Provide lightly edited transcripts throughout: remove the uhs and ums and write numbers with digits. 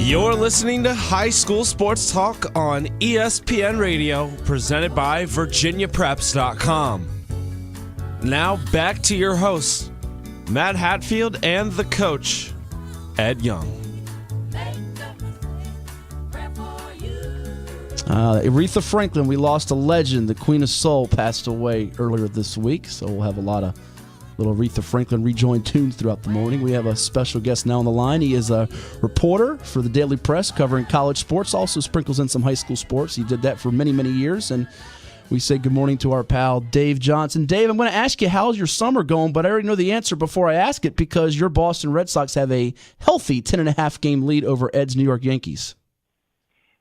You're listening to High School Sports Talk on ESPN Radio, presented by VirginiaPreps.com. Now back to your hosts, Matt Hatfield and the coach, Ed Young. Aretha Franklin, we lost a legend. The Queen of Soul passed away earlier this week, so we'll have a lot of little Aretha Franklin rejoined tunes throughout the morning. We have a special guest now on the line. He is a reporter for the Daily Press covering college sports, also sprinkles in some high school sports. He did that for many, many years, and we say good morning to our pal, Dave Johnson. Dave, I'm going to ask you, how's your summer going? But I already know the answer before I ask it because your Boston Red Sox have a healthy 10.5 game lead over Ed's New York Yankees.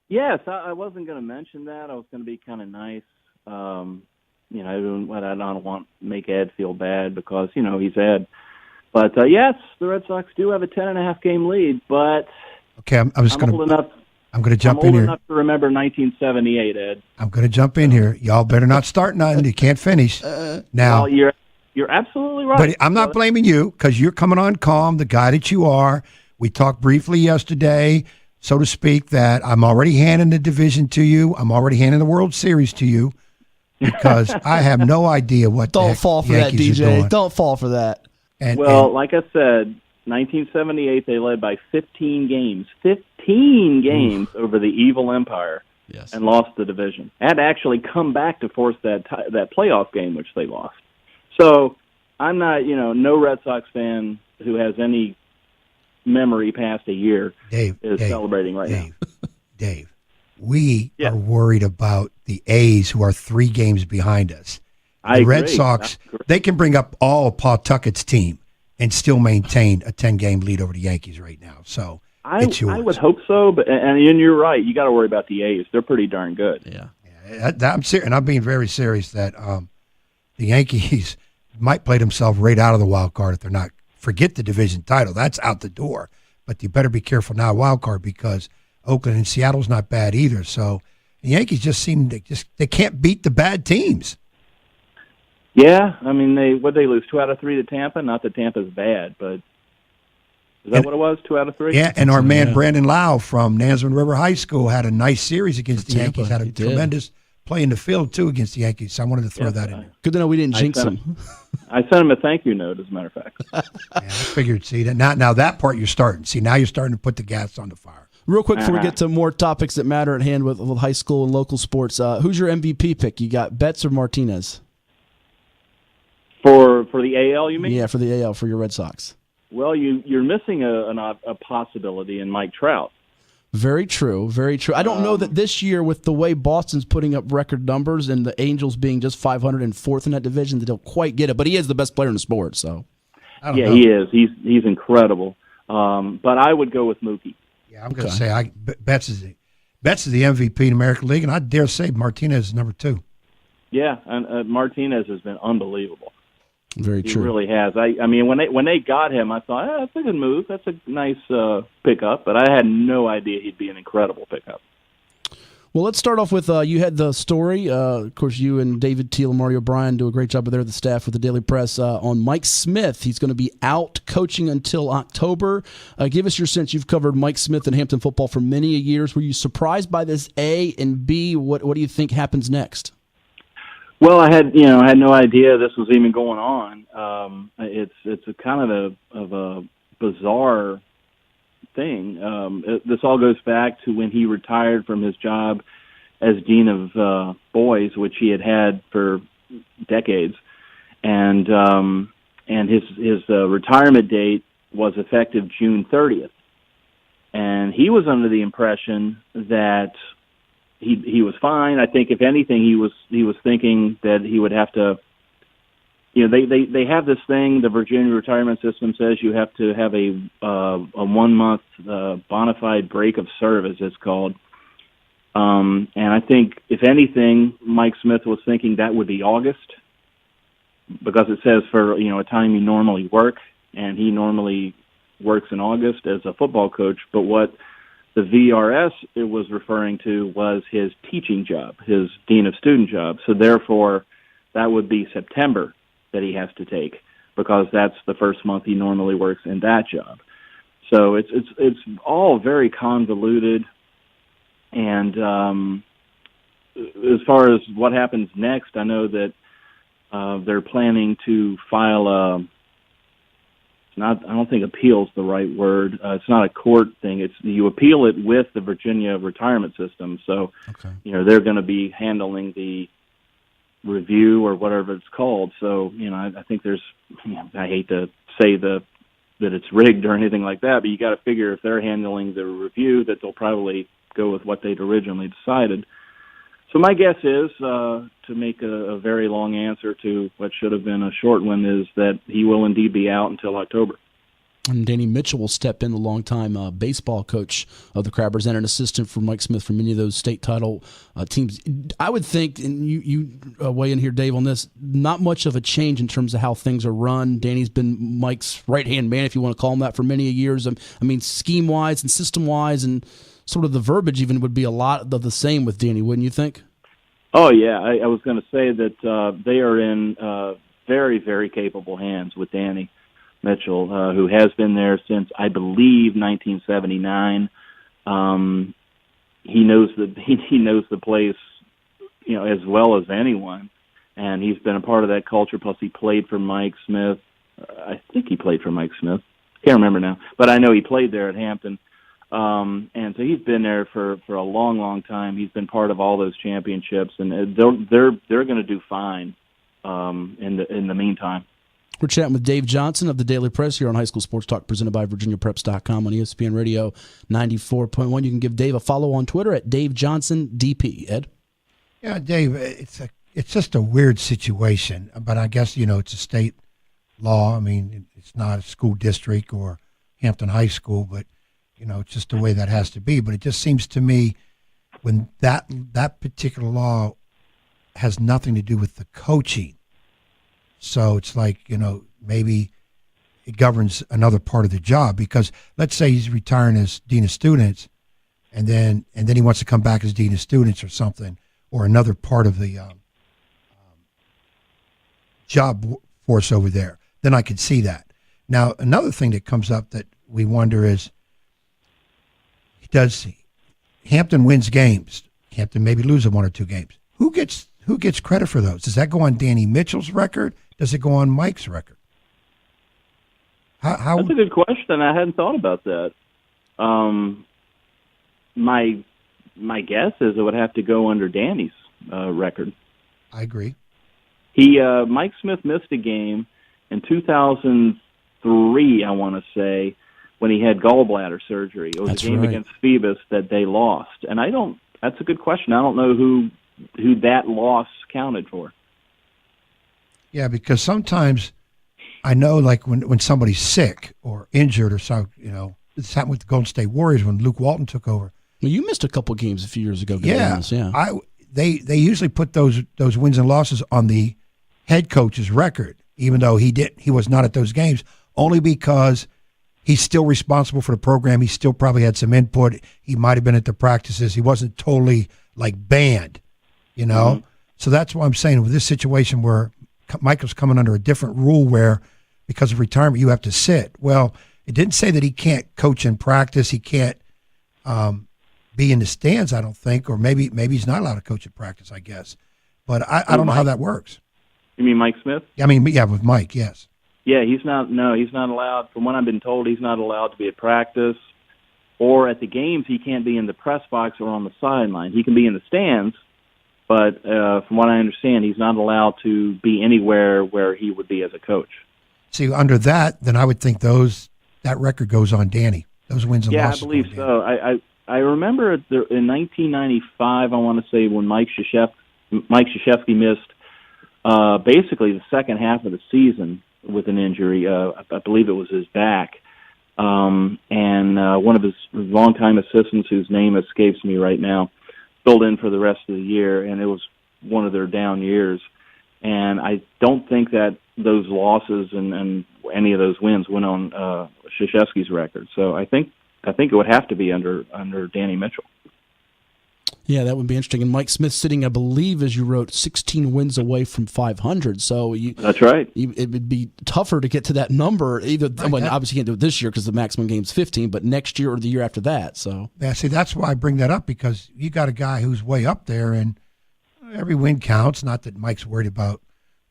Yes, I wasn't going to mention that. I was going to be kind of nice. I don't want to make Ed feel bad because, he's Ed. But, yes, the Red Sox do have a 10.5 game lead, but okay, I'm going to jump in here. I'm old enough to remember 1978, Ed. I'm going to jump in here. Y'all better not start nothing. You can't finish. Now, well, you're absolutely right. But I'm not blaming you because you're coming on calm, the guy that you are. We talked briefly yesterday, so to speak, that I'm already handing the division to you. I'm already handing the World Series to you because I have no idea what Don't fall for that, DJ. Don't fall for that. Like I said, 1978, they led by 15 games. 15 games over the evil Empire, yes, and lost the division. Had to actually come back to force that playoff game, which they lost. So I'm not, no Red Sox fan who has any memory past a year is celebrating right now. Dave, we are worried about the A's who are 3 games behind us. The Red Sox, they can bring up all of Paul Tuckett's team and still maintain a 10-game lead over the Yankees right now. So it's yours. I would hope so, but and you're right. You got to worry about the A's. They're pretty darn good. Yeah. I'm serious, and I'm being very serious that the Yankees might play themselves right out of the wild card if they're not. Forget the division title. That's out the door. But you better be careful now, wild card, because Oakland and Seattle's not bad either. So the Yankees just seem they can't beat the bad teams. Yeah, I mean, they lose 2 out of 3 to Tampa? Not that Tampa's bad, but is that what it was, 2 out of 3? Yeah, and our man Brandon Lau from Nansemond River High School had a nice series against the Yankees. Had a tremendous play in the field, too, against the Yankees. So I wanted to throw that in there. Good to know we didn't jinx him. I sent him a thank you note, as a matter of fact. I figured, see, that now that part you're starting. See, now you're starting to put the gas on the fire. Real quick before we get to more topics that matter at hand with high school and local sports, who's your MVP pick? You got Betts or Martinez? For the AL, you mean? Yeah, for the AL, for your Red Sox. Well, you're missing a possibility in Mike Trout. Very true, very true. I don't know that this year, with the way Boston's putting up record numbers and the Angels being just 504th in that division, they don't quite get it. But he is the best player in the sport, so. Yeah, he is. He's incredible. But I would go with Mookie. Yeah, I'm going to say Betts is the MVP in the American League, and I dare say Martinez is number 2. Yeah, and Martinez has been unbelievable. Very true. He really has. I mean, when they got him, I thought, that's a good move. That's a nice pickup. But I had no idea he'd be an incredible pickup. Well, let's start off with you had the story. Of course, you and David Teal and Mario Bryan do a great job there, the staff with the Daily Press, on Mike Smith. He's going to be out coaching until October. Give us your sense. You've covered Mike Smith and Hampton football for many years. Were you surprised by this, A, and B, what do you think happens next? Well, I had no idea this was even going on. It's a kind of a bizarre thing. This all goes back to when he retired from his job as dean of boys, which he had for decades, and his retirement date was effective June 30th, and he was under the impression that he was fine. I think if anything, he was thinking that he would have to. They have this thing. The Virginia retirement system says you have to have a 1 month bona fide break of service. It's called. And I think if anything, Mike Smith was thinking that would be August, because it says for a time you normally work, and he normally works in August as a football coach. But what the VRS it was referring to was his teaching job, his dean of student job. So therefore, that would be September that he has to take, because that's the first month he normally works in that job. So it's all very convoluted. And as far as what happens next, I know that they're planning to file I don't think appeal's the right word. It's not a court thing. You appeal it with the Virginia retirement system. So, Okay. They're going to be handling the review or whatever it's called. So, I think I hate to say that it's rigged or anything like that, but you got to figure if they're handling the review that they'll probably go with what they'd originally decided. So my guess is, to make a very long answer to what should have been a short one, is that he will indeed be out until October. And Danny Mitchell will step in, the longtime baseball coach of the Crabbers and an assistant for Mike Smith for many of those state title teams. I would think, and you weigh in here, Dave, on this, not much of a change in terms of how things are run. Danny's been Mike's right-hand man, if you want to call him that, for many years. I mean, scheme-wise and system-wise and sort of the verbiage even would be a lot of the same with Danny, wouldn't you think? Oh, yeah. I was going to say that they are in very, very capable hands with Danny Mitchell, who has been there since, I believe, 1979. He knows the place, as well as anyone, and he's been a part of that culture. Plus, he played for Mike Smith. I think he played for Mike Smith. Can't remember now, but I know he played there at Hampton. And so he's been there for a long, long time. He's been part of all those championships, and they're going to do fine in the meantime. We're chatting with Dave Johnson of the Daily Press here on High School Sports Talk, presented by VirginiaPreps.com on ESPN Radio 94.1. You can give Dave a follow on Twitter at Dave Johnson DP. Ed? Yeah, Dave, it's just a weird situation, but I guess, it's a state law. I mean, it's not a school district or Hampton High School, but, it's just the way that has to be. But it just seems to me when that particular law has nothing to do with the coaching. So it's like, maybe it governs another part of the job, because let's say he's retiring as dean of students and then he wants to come back as dean of students or something, or another part of the job force over there. Then I could see that. Now, another thing that comes up that we wonder is, does Hampton wins games? Hampton maybe loses one or two games. Who gets credit for those? Does that go on Danny Mitchell's record? Does it go on Mike's record? How? That's a good question. I hadn't thought about that. My guess is it would have to go under Danny's record. I agree. Mike Smith missed a game in 2003, I want to say, when he had gallbladder surgery. It was a game against Phoebus that they lost. And that's a good question. I don't know who that loss counted for. Yeah, because sometimes I know, like when somebody's sick or injured or so, this happened with the Golden State Warriors when Luke Walton took over. Well, you missed a couple games a few years ago. Yeah. They usually put those wins and losses on the head coach's record, even though he was not at those games, only because he's still responsible for the program. He still probably had some input. He might have been at the practices. He wasn't totally banned, Mm-hmm. So that's why I'm saying with this situation where Michael's coming under a different rule where because of retirement you have to sit. Well, it didn't say that he can't coach in practice. He can't be in the stands, I don't think, or maybe he's not allowed to coach in practice, I guess. But I don't know how that works. You mean Mike Smith? I mean, yeah, with Mike, yes. Yeah, he's not allowed. From what I've been told, he's not allowed to be at practice or at the games. He can't be in the press box or on the sideline. He can be in the stands, but from what I understand, he's not allowed to be anywhere where he would be as a coach. See, under that, then I would think that record goes on Danny. Those wins and losses. Yeah, I believe so. I remember in 1995, I want to say, when Mike Krzyzewski missed basically the second half of the season with an injury. I believe it was his back. And one of his longtime assistants, whose name escapes me right now, filled in for the rest of the year, and it was one of their down years. And I don't think that those losses and any of those wins went on Krzyzewski's record. So I think it would have to be under Danny Mitchell. Yeah, that would be interesting. And Mike Smith sitting, I believe, as you wrote, 16 wins away from 500. So that's right. It would be tougher to get to that number. Obviously, you can't do it this year because the maximum game's 15, but next year or the year after that. So yeah, see, that's why I bring that up, because you got a guy who's way up there, and every win counts. Not that Mike's worried about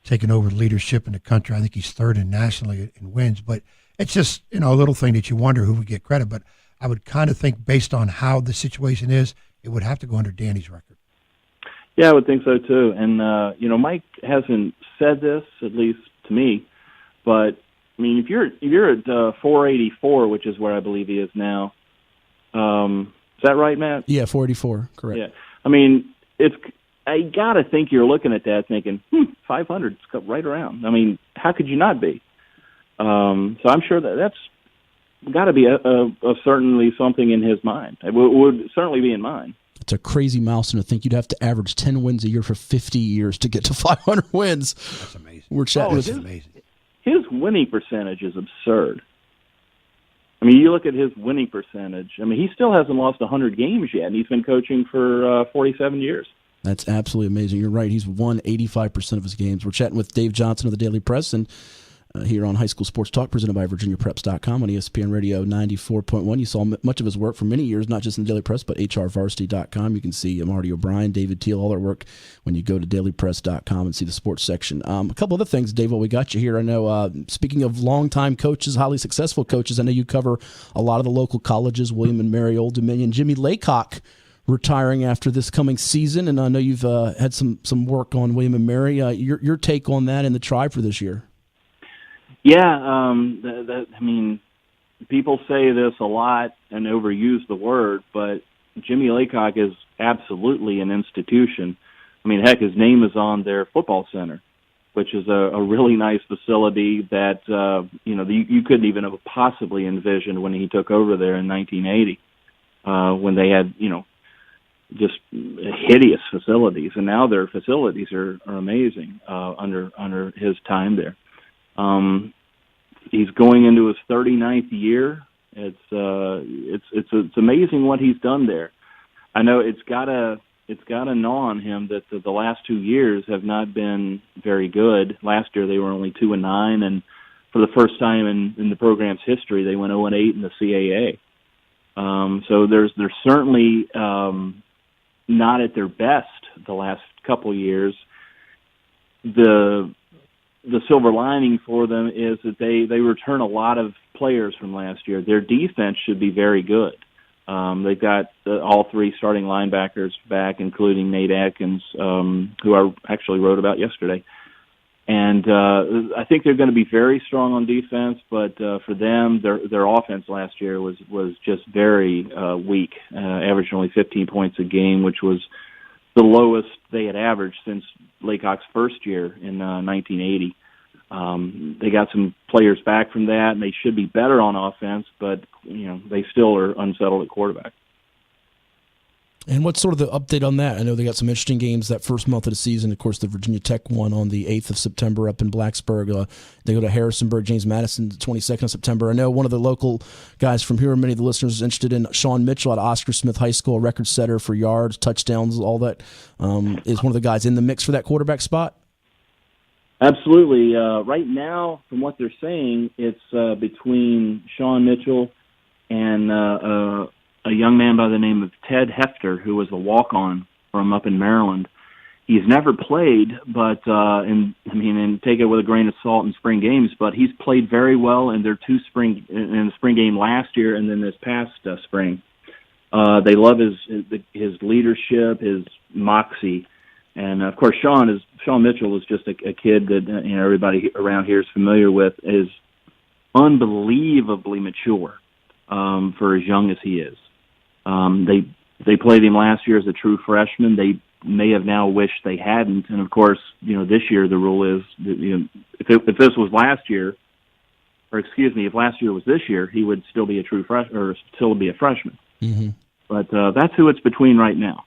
taking over leadership in the country. I think he's third nationally in wins, but it's just a little thing that you wonder who would get credit. But I would kind of think, based on how the situation is, it would have to go under Danny's record. Yeah, I would think so too. And Mike hasn't said this, at least to me, but I mean, if you're at 484, which is where I believe he is now, is that right, Matt? Yeah, 484, correct. Yeah, I mean, I gotta think you're looking at that thinking 500's right around. I mean, how could you not be? So I'm sure that's got to be certainly something in his mind. It would certainly be in mine. It's a crazy milestone to think you'd have to average 10 wins a year for 50 years to get to 500 wins. That's amazing. That's amazing. His winning percentage is absurd. I mean, you look at his winning percentage. I mean, he still hasn't lost 100 games yet, and he's been coaching for 47 years. That's absolutely amazing. You're right. He's won 85% of his games. We're chatting with Dave Johnson of the Daily Press, and here on High School Sports Talk, presented by VirginiaPreps.com on ESPN Radio 94.1. You saw much of his work for many years, not just in the Daily Press, but HRVarsity.com. You can see Marty O'Brien, David Teal, all their work when you go to DailyPress.com and see the sports section. A couple other things, Dave, while we got you here. I know, speaking of longtime coaches, highly successful coaches, I know you cover a lot of the local colleges, William and Mary, Old Dominion. Jimmy Laycock retiring after this coming season, and I know you've had some work on William and Mary. Your take on that and the Tribe for this year? Yeah, I mean, people say this a lot and overuse the word, but Jimmy Laycock is absolutely an institution. I mean, heck, his name is on their football center, which is a really nice facility that, you couldn't even have possibly envisioned when he took over there in 1980, when they had, just hideous facilities. And now their facilities are amazing under his time there. He's going into his 39th year. It's amazing what he's done there. I know it's gotta gnaw on him that the last 2 years have not been very good. Last year they were only 2-9, and for the first time in the program's history, they went 0-8 in the CAA. So there's certainly not at their best the last couple of years. The silver lining for them is that they return a lot of players from last year. Their defense should be very good. They've got all three starting linebackers back, including Nate Atkins, who I actually wrote about yesterday. And I think they're going to be very strong on defense, but for them, their offense last year was just very weak, averaged only 15 points a game, which was the lowest they had averaged since Laycock's first year in 1980. They got some players back from that, and they should be better on offense, but they still are unsettled at quarterback. And what's sort of the update on that? I know they got some interesting games that first month of the season. Of course, the Virginia Tech one on the 8th of September up in Blacksburg. They go to Harrisonburg, James Madison, the 22nd of September. I know one of the local guys from here, many of the listeners are interested in Sean Mitchell at Oscar Smith High School, a record setter for yards, touchdowns, all that. Is one of the guys in the mix for that quarterback spot? Absolutely. Right now, from what they're saying, it's between Sean Mitchell and a young man by the name of Ted Hefter, who was a walk-on from up in Maryland. He's never played, but and take it with a grain of salt in spring games, but he's played very well in their in the spring game last year and then this past spring. They love his leadership, his moxie, and of course Sean Mitchell is just a kid that everybody around here is familiar with. Is unbelievably mature for as young as he is. They played him last year as a true freshman. They may have now wished they hadn't. And of course, this year the rule is that, if this was last year, if last year was this year, he would still be a true freshman or still be a freshman. Mm-hmm. But that's who it's between right now.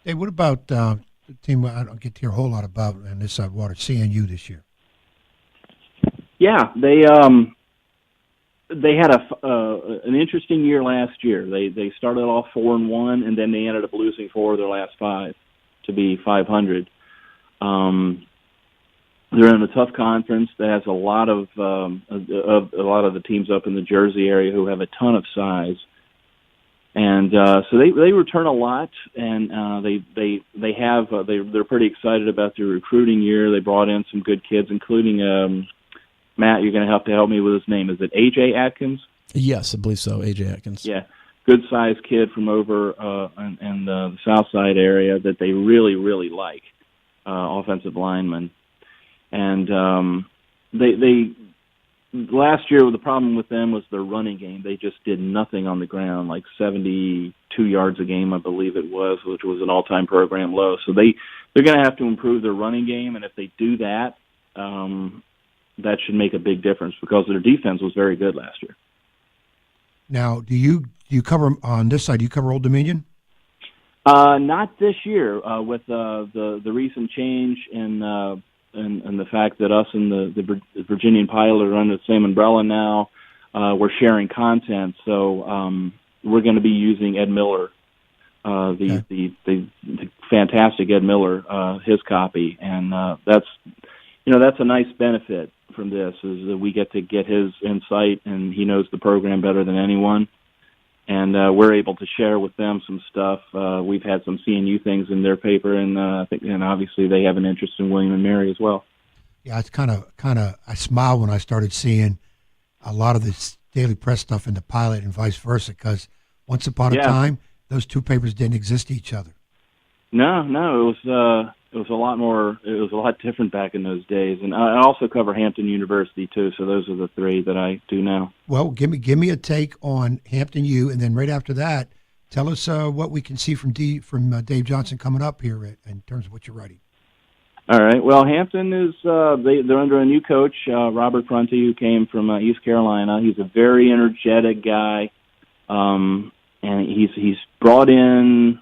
Hey, what about the team I don't get to hear a whole lot about in this side of water, CNU this year? Yeah, they they had an interesting year last year. They started off 4-1, and then they ended up losing 4 of their last 5 to be 500. They're in a tough conference that has a lot of the teams up in the Jersey area who have a ton of size, and so they return a lot, and they're pretty excited about their recruiting year. They brought in some good kids, including Matt. You're going to have to help me with his name. Is it AJ Atkins? Yes, I believe so. AJ Atkins. Yeah, good sized kid from over in the South Side area that they really like, offensive lineman. And they last year, the problem with them was their running game. They just did nothing on the ground, like 72 yards a game, I believe it was, which was an all-time program low. So they're going to have to improve their running game, and if they do that, that should make a big difference because their defense was very good last year. Now, do you cover on this side? Do you cover Old Dominion? Not this year, with the recent change in the fact that us and the Virginian Pilot are under the same umbrella now. We're sharing content, so we're going to be using Ed Miller, the fantastic Ed Miller, his copy, and that's a nice benefit from this is that we get to get his insight, and he knows the program better than anyone. And we're able to share with them some stuff. We've had some CNU things in their paper, and and obviously they have an interest in William and Mary as well. Yeah, it's kind of. I smiled when I started seeing a lot of this daily press stuff in the Pilot and vice versa, because once upon a time, those two papers didn't exist to each other. No, it was a lot more. It was a lot different back in those days, and I also cover Hampton University too. So those are the 3 that I do now. Well, give me a take on Hampton U, and then right after that, tell us what we can see from Dave Johnson coming up here in terms of what you're writing. All right. Well, Hampton is they're under a new coach, Robert Prunty, who came from East Carolina. He's a very energetic guy, and he's brought in.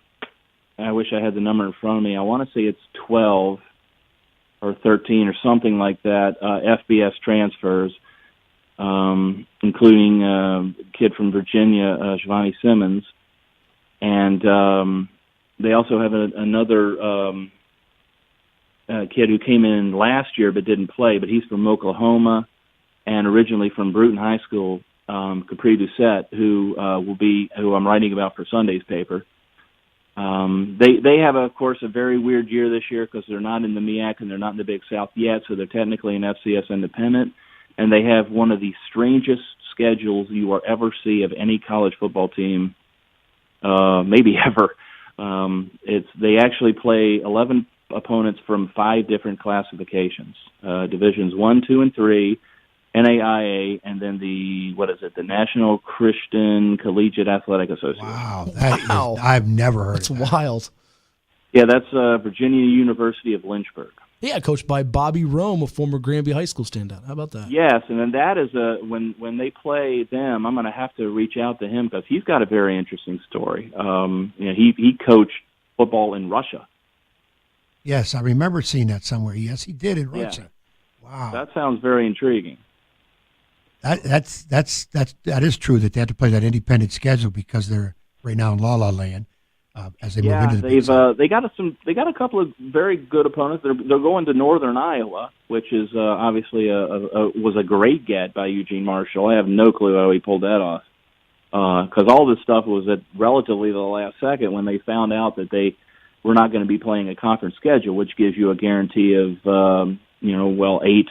I wish I had the number in front of me. I want to say it's 12 or 13 or something like that, FBS transfers, including a kid from Virginia, Giovanni Simmons. And they also have another kid who came in last year but didn't play, but he's from Oklahoma and originally from Bruton High School, Capri Doucette, who I'm writing about for Sunday's paper. They have, of course, a very weird year this year because they're not in the MEAC and they're not in the Big South yet, so they're technically an FCS independent, and they have one of the strangest schedules you will ever see of any college football team, maybe ever. They actually play 11 opponents from 5 different classifications, Divisions 1, 2, and 3, NAIA, and then the National Christian Collegiate Athletic Association. Wow, I've never heard of that. That's wild. Yeah, that's Virginia University of Lynchburg. Yeah, coached by Bobby Rome, a former Granby High School standout. How about that? Yes, and then that is when they play them, I'm going to have to reach out to him because he's got a very interesting story. He coached football in Russia. Yes, I remember seeing that somewhere. Yes, he did in Russia. Yeah. Wow, that sounds very intriguing. That is true that they have to play that independent schedule because they're right now in La La Land as they move into the they got a couple of very good opponents. They're going to Northern Iowa, which is obviously was a great get by Eugene Marshall. I have no clue how he pulled that off because all this stuff was at relatively the last second when they found out that they were not going to be playing a conference schedule, which gives you a guarantee of 8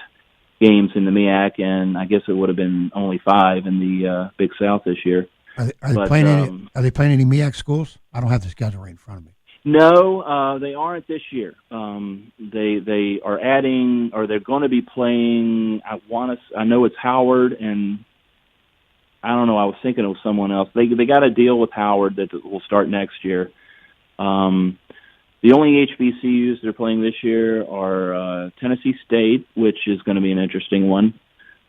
games in the MEAC, and I guess it would have been only 5 in the Big South this year. Are they playing any MEAC schools? I don't have the schedule right in front of me. No, they aren't this year. They are adding, or they're going to be playing. I know it's Howard, and I don't know. I was thinking it was someone else. They got a deal with Howard that will start next year. The only HBCUs they're playing this year are Tennessee State, which is going to be an interesting one.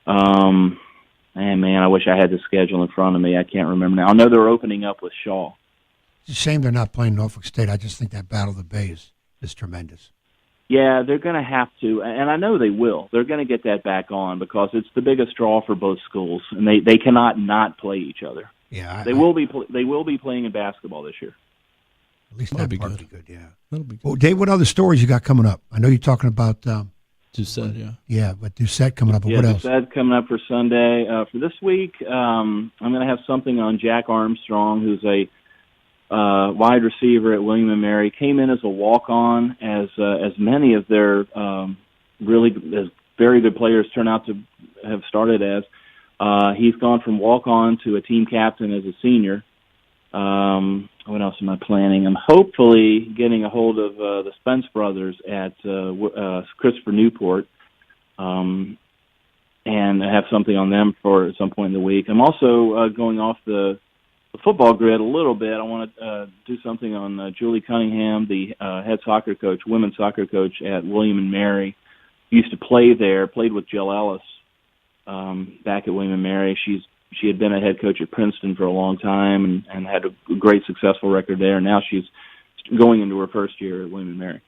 I wish I had the schedule in front of me. I can't remember now. I know they're opening up with Shaw. It's a shame they're not playing Norfolk State. I just think that Battle of the Bay is tremendous. Yeah, they're going to have to, and I know they will. They're going to get that back on because it's the biggest draw for both schools, and they cannot not play each other. Yeah, They will be playing in basketball this year. At least That'll that be part good. would be good. Yeah. That'll be good. Well, Dave, what other stories you got coming up? I know you're talking about. Doucette, yeah. Yeah, but Doucette coming up. But Yeah, what else? Doucette coming up for Sunday. For this week, I'm going to have something on Jack Armstrong, who's a wide receiver at William & Mary. Came in as a walk-on, as many of their as very good players turn out to have started as. He's gone from walk-on to a team captain as a senior. What else am I planning? I'm hopefully getting a hold of the Spence brothers at Christopher Newport, and I have something on them for at some point in the week. I'm also going off the football grid a little bit. I want to do something on Julie Cunningham, the head soccer coach, women's soccer coach at William & Mary. Used to play there, played with Jill Ellis back at William & Mary. She had been a head coach at Princeton for a long time and had a great successful record there. Now she's going into her first year at William & Mary.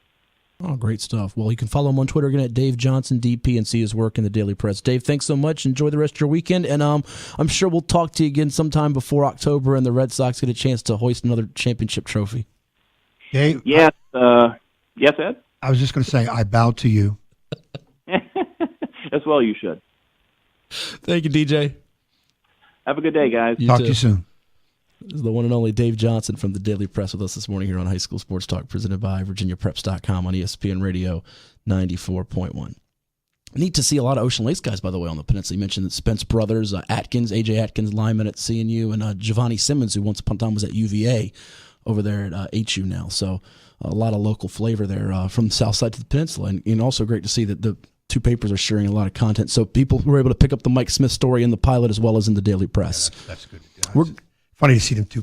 Oh, great stuff. Well, you can follow him on Twitter again at Dave Johnson, DP, and see his work in the Daily Press. Dave, thanks so much. Enjoy the rest of your weekend, and I'm sure we'll talk to you again sometime before October and the Red Sox get a chance to hoist another championship trophy. Dave? Yes, yes, Ed? I was just going to say, I bow to you. As well you should. Thank you, DJ. Have a good day, guys. Talk too. to you soon. This is the one and only Dave Johnson from the Daily Press with us this morning here on High School Sports Talk, presented by VirginiaPreps.com on ESPN Radio 94.1. Neat to see a lot of Ocean Lakes guys, by the way, on the peninsula. You mentioned that Spence brothers, Atkins, A.J. Atkins, lineman at CNU, and Giovanni Simmons, who once upon a time was at UVA, over there at HU now. So a lot of local flavor there from the south side to the peninsula. And also great to see that the two papers are sharing a lot of content. So people were able to pick up the Mike Smith story in the Pilot as well as in the Daily Press. Yeah, that's good. It's funny to see them two